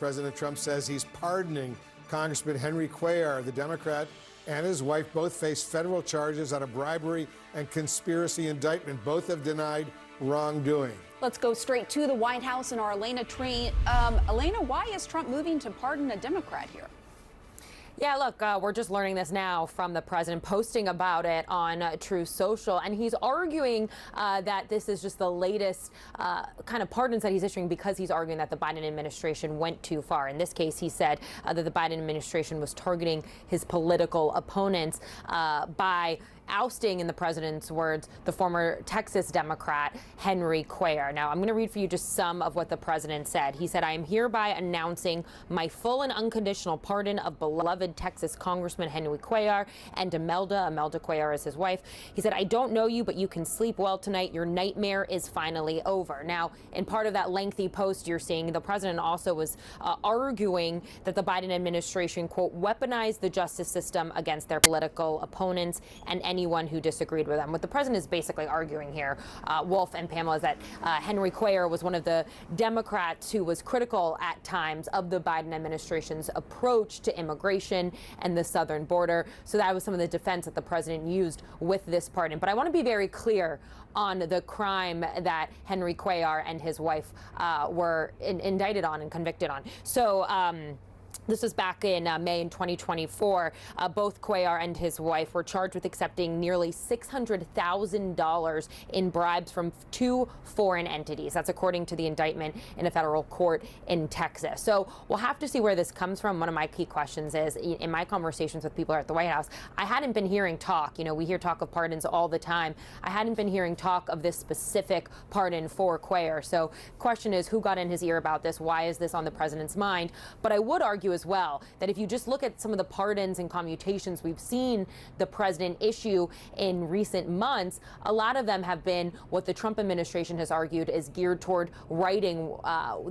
President Trump says he's pardoning Congressman Henry Cuellar, the Democrat, and his wife both face federal charges on a bribery and conspiracy indictment. Both have denied wrongdoing. Let's go straight to the White House and our Elena Tree. Elena, why is Trump moving to pardon a Democrat here? Yeah, look, we're just learning this now from the president posting about it on Truth Social. And he's arguing that this is just the latest kind of pardons that he's issuing because he's arguing that the Biden administration went too far. In this case, he said that the Biden administration was targeting his political opponents by ousting, in the president's words, the former Texas Democrat Henry Cuellar. Now, I'm going to read for you just some of what the president said. He said, "I am hereby announcing my full and unconditional pardon of beloved Texas Congressman Henry Cuellar and Imelda Cuellar is his wife." He said, "I don't know you, but you can sleep well tonight. Your nightmare is finally over." Now, in part of that lengthy post you're seeing, the president also was arguing that the Biden administration, quote, weaponized the justice system against their political opponents and anyone who disagreed with them. What the president is basically arguing here, Wolf and Pamela, is that Henry Cuellar was one of the Democrats who was critical at times of the Biden administration's approach to immigration and the southern border. So that was some of the defense that the president used with this pardon. But I want to be very clear on the crime that Henry Cuellar and his wife were indicted on and convicted on. So this was back in May in 2024. Both Cuellar and his wife were charged with accepting nearly $600,000 in bribes from two foreign entities. That's according to the indictment in a federal court in Texas. So we'll have to see where this comes from. One of my key questions is, in my conversations with people at the White House, I hadn't been hearing talk. You know, we hear talk of pardons all the time. I hadn't been hearing talk of this specific pardon for Cuellar. So question is, who got in his ear about this? Why is this on the president's mind? But I would argue as well that if you just look at some of the pardons and commutations we've seen the president issue in recent months, a lot of them have been what the Trump administration has argued is geared toward righting,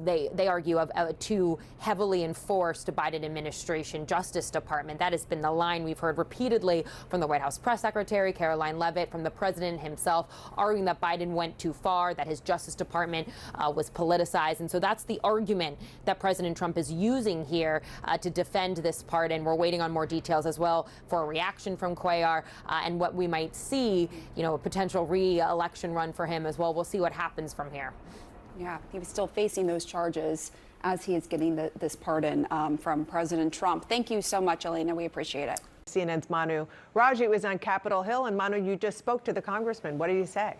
they argue, of a too heavily enforced Biden administration Justice Department. That has been the line we've heard repeatedly from the White House press secretary, Caroline Leavitt, from the president himself, arguing that Biden went too far, that his Justice Department was politicized. And so that's the argument that President Trump is using here to defend this pardon. We're waiting on more details as well for a reaction from Cuellar and what we might see, you know, a potential re-election run for him as well. We'll see what happens from here. Yeah, he was still facing those charges as he is getting this pardon from President Trump. Thank you so much, Elena. We appreciate it. CNN's Manu Raji was on Capitol Hill. And Manu, you just spoke to the congressman. What did he say?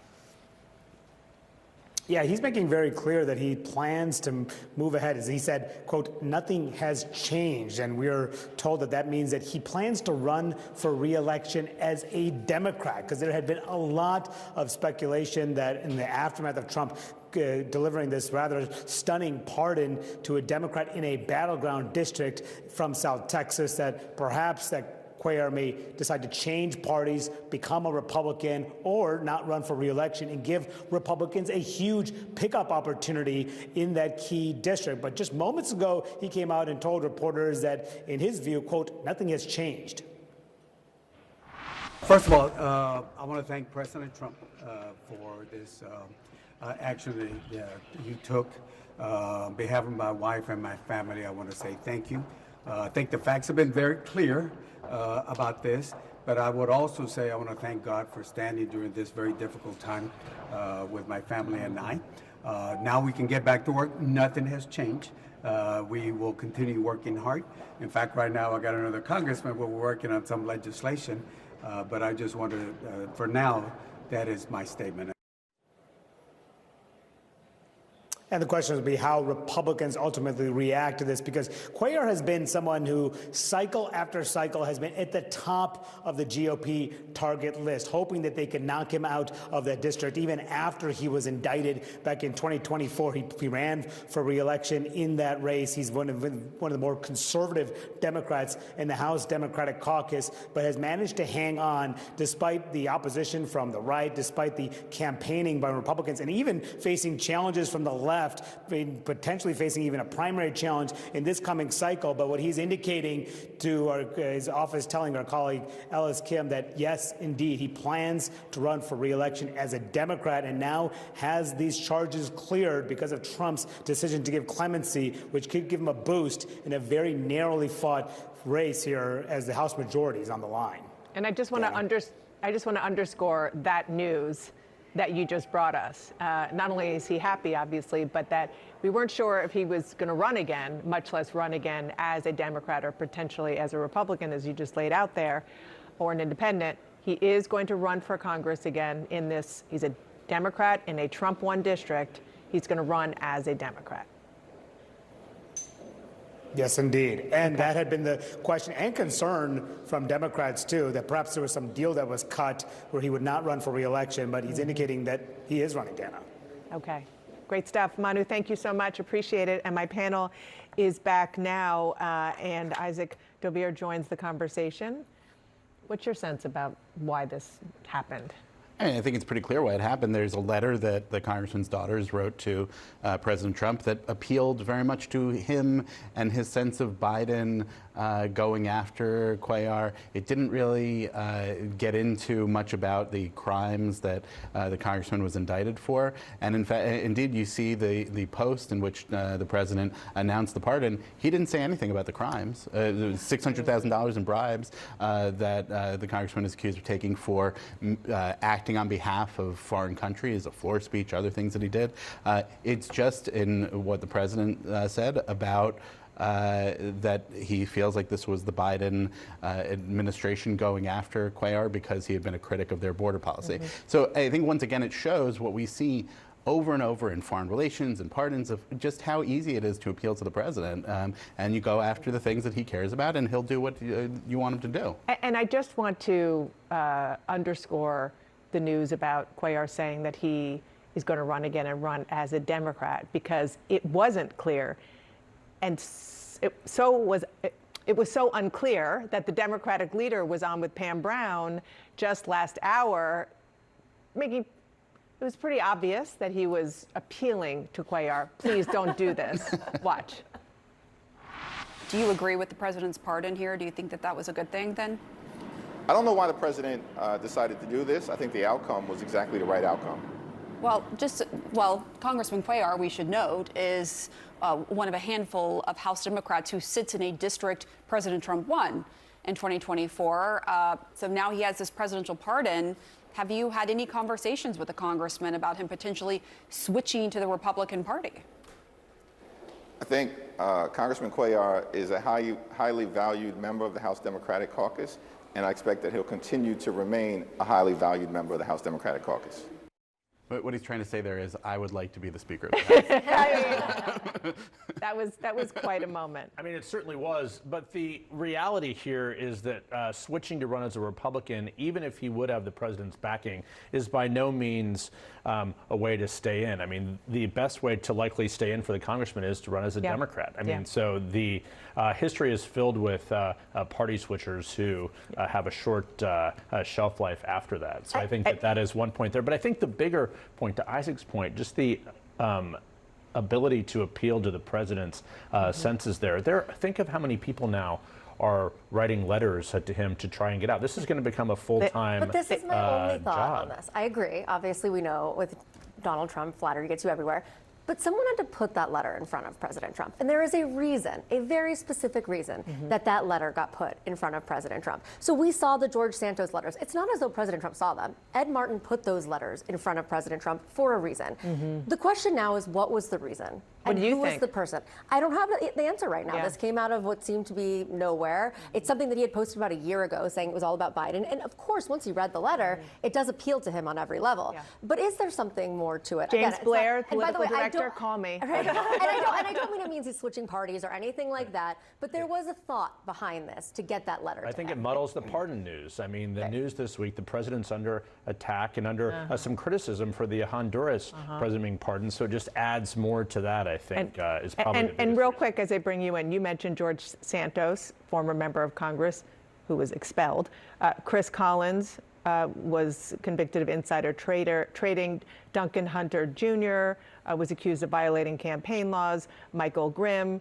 Yeah, he's making very clear that he plans to move ahead. As he said, quote, nothing has changed. And we're told that that means that he plans to run for re-election as a Democrat, because there had been a lot of speculation that in the aftermath of Trump delivering this rather stunning pardon to a Democrat in a battleground district from South Texas, that perhaps that Cuellar may decide to change parties, become a Republican, or not run for re-election and give Republicans a huge pickup opportunity in that key district. But just moments ago, he came out and told reporters that, in his view, quote, nothing has changed. First of all, I want to thank President Trump for this action that you took. On behalf of my wife and my family, I want to say thank you. I think the facts have been very clear about this, but I would also say I want to thank God for standing during this very difficult time with my family and I. Now we can get back to work. Nothing has changed. We will continue working hard. In fact, right now I got another congressman where we're working on some legislation, but I just want to, for now, that is my statement. And the question would be how Republicans ultimately react to this, because Cuellar has been someone who cycle after cycle has been at the top of the GOP target list, hoping that they could knock him out of that district. Even after he was indicted back in 2024, he ran for re-election in that race. He's one of the more conservative Democrats in the House Democratic Caucus, but has managed to hang on despite the opposition from the right, despite the campaigning by Republicans, and even facing challenges from the left left, potentially facing even a primary challenge in this coming cycle. But what he's indicating to his office, telling our colleague Ellis Kim that yes, indeed, he plans to run for re-election as a Democrat, and now has these charges cleared because of Trump's decision to give clemency, which could give him a boost in a very narrowly fought race here as the House majority is on the line. And I just want to underscore that news that you just brought us. Not only is he happy, obviously, but that we weren't sure if he was going to run again, much less run again as a Democrat or potentially as a Republican, as you just laid out there, or an independent. He is going to run for Congress again in this. He's a Democrat in a Trump-won district. He's going to run as a Democrat. Yes, indeed. And that had been the question and concern from Democrats, too, that perhaps there was some deal that was cut where he would not run for re-election, but he's indicating that he is running, Dana. Okay. Great stuff. Manu, thank you so much. Appreciate it. And my panel is back now, and Isaac Dovere joins the conversation. What's your sense about why this happened? I think it's pretty clear why it happened. There's a letter that the congressman's daughters wrote to President Trump that appealed very much to him and his sense of Biden going after Cuellar. It didn't really get into much about the crimes that the congressman was indicted for. And in fact, indeed, you see the post in which the president announced the pardon. He didn't say anything about the crimes. $600,000 in bribes that the congressman is accused of taking for acting on behalf of foreign countries, a floor speech, other things that he did. It's just in what the president said about that he feels like this was the Biden administration going after Cuellar because he had been a critic of their border policy. So I think once again it shows what we see over and over in foreign relations and pardons of just how easy it is to appeal to the president. And you go after the things that he cares about and he'll do what you want him to do. And I just want to underscore the news about Cuellar saying that he is going to run again and run as a Democrat, because it wasn't clear. And it was so unclear that the Democratic leader was on with Pam Brown just last hour, it was pretty obvious that he was appealing to Cuellar. Please don't do this. Watch. Do you agree with the president's pardon here? Do you think that that was a good thing then? I don't know why the president decided to do this. I think the outcome was exactly the right outcome. Well, Congressman Cuellar, we should note, is one of a handful of House Democrats who sits in a district President Trump won in 2024. So now he has this presidential pardon. Have you had any conversations with the congressman about him potentially switching to the Republican Party? I think Congressman Cuellar is a highly valued member of the House Democratic Caucus, and I expect that he'll continue to remain a highly valued member of the House Democratic Caucus. But what he's trying to say there is, I would like to be the Speaker of the House. That was quite a moment. I mean, it certainly was. But the reality here is that switching to run as a Republican, even if he would have the president's backing, is by no means a way to stay in. I mean, the best way to likely stay in for the congressman is to run as a Democrat. I mean, so the history is filled with party switchers who have a short shelf life after that. So I think that is one point there. But I think the bigger point, to Isaac's point, just the ability to appeal to the president's senses there. Think of how many people now are writing letters to him to try and get out. This is going to become a full-time But this is my only thought job on this. I agree. Obviously, we know with Donald Trump, flattery gets you everywhere. But someone had to put that letter in front of President Trump. And there is a reason, a very specific reason, that that letter got put in front of President Trump. So we saw the George Santos letters. It's not as though President Trump saw them. Ed Martin put those letters in front of President Trump for a reason. The question now is, what was the reason? What do you who think? was the person? I don't have the answer right now. Yeah. This came out of what seemed to be nowhere. It's something that he had posted about a year ago, saying it was all about Biden. And of course, once you read the letter, it does appeal to him on every level. Yeah. But is there something more to it? James Again, Blair, and by the political way, director, call me. Right? and I don't mean it means he's switching parties or anything like that. But there was a thought behind this to get that letter. I think it muddles the pardon news. I mean, the news this week, the president's under attack and under some criticism for the Honduras president being pardoned. So it just adds more to that, I think, is probably the biggest and real reason. quick, as I bring you in, you mentioned George Santos, former member of Congress, who was expelled. Chris Collins, was convicted of insider trading. Duncan Hunter Jr. Was accused of violating campaign laws. Michael Grimm,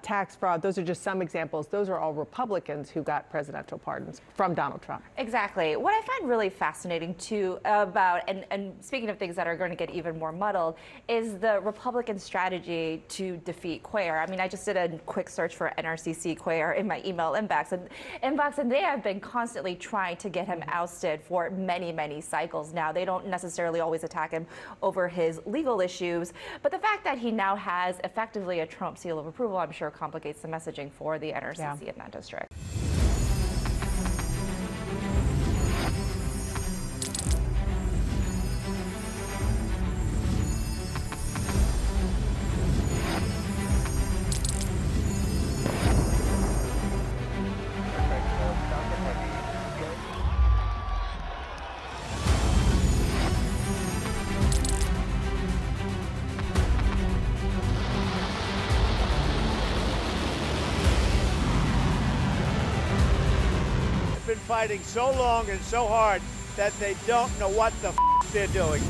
tax fraud. Those are just some examples. Those are all Republicans who got presidential pardons from Donald Trump. Exactly. What I find really fascinating too about, and speaking of things that are going to get even more muddled, is the Republican strategy to defeat Cuellar. I mean, I just did a quick search for NRCC Cuellar in my email inbox, and they have been constantly trying to get him ousted for many, many cycles now. They don't necessarily always attack him over his legal issues, but the fact that he now has effectively a Trump seal of approval, I'm sure complicates the messaging for the NRCC in that district. Been fighting so long and so hard that they don't know what the they're doing.